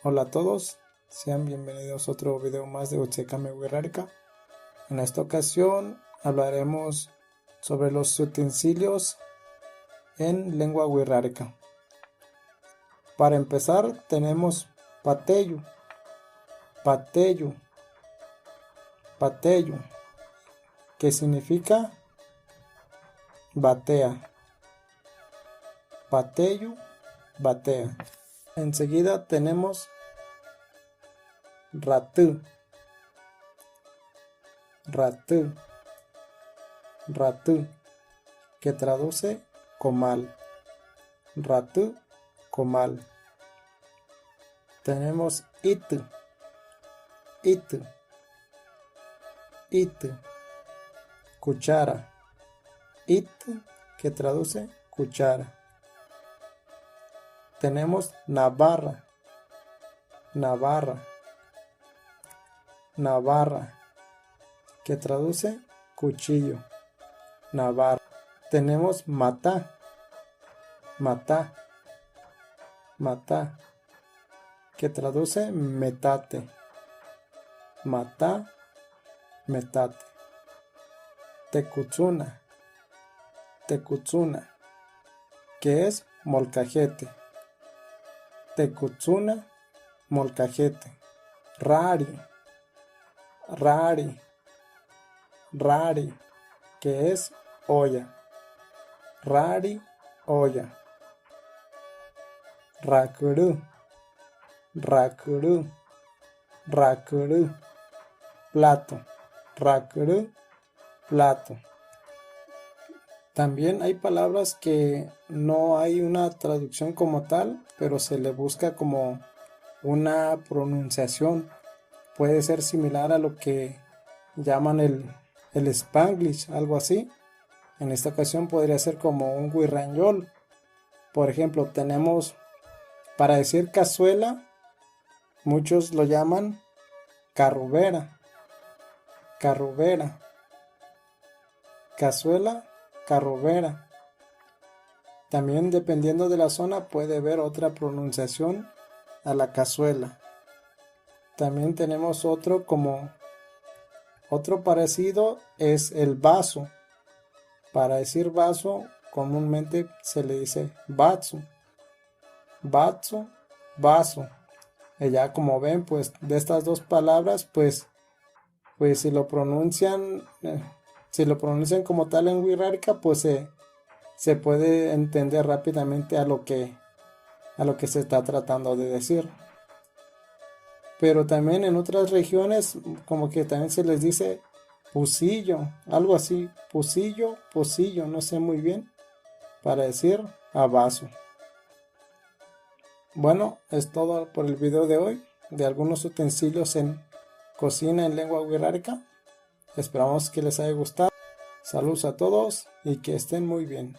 Hola a todos, sean bienvenidos a otro video más de Uchekame Wixárika. En esta ocasión hablaremos sobre los utensilios en lengua wixárika. Para empezar tenemos pateyu, pateyu, pateyu, que significa batea, pateyu, batea. Enseguida tenemos ratu, ratu, ratu, que traduce comal, ratu, comal. Tenemos itu, itu, itu, cuchara, itu, que traduce cuchara. Tenemos navarra, navarra, navarra, que traduce cuchillo, navarra. Tenemos matá, matá, matá, que traduce metate, matá, metate. Tecutsuna, tecutsuna, que es molcajete. Tecutsuna, molcajete. Rari, rari, rari, que es olla. Rari, olla. Rakuru, rakuru, rakuru, plato. Rakuru, plato. También hay palabras que no hay una traducción como tal, pero se le busca como una pronunciación. Puede ser similar a lo que llaman el Spanglish, algo así. En esta ocasión podría ser como un huirrañol. Por ejemplo, tenemos para decir cazuela, muchos lo llaman carrubera, carrubera, cazuela, carrubera. También dependiendo de la zona puede haber otra pronunciación a la cazuela. También tenemos otro parecido es el vaso. Para decir vaso comúnmente se le dice batsu, batsu, vaso. Y ya como ven, pues de estas dos palabras pues si lo pronuncian como tal en wixárika, pues se puede entender rápidamente a lo que se está tratando de decir. Pero también en otras regiones como que también se les dice pusillo, algo así, pusillo, pocillo, no sé muy bien, para decir a vaso. Bueno, es todo por el video de hoy, de algunos utensilios en cocina en lengua wixárika. Esperamos que les haya gustado. Saludos a todos y que estén muy bien.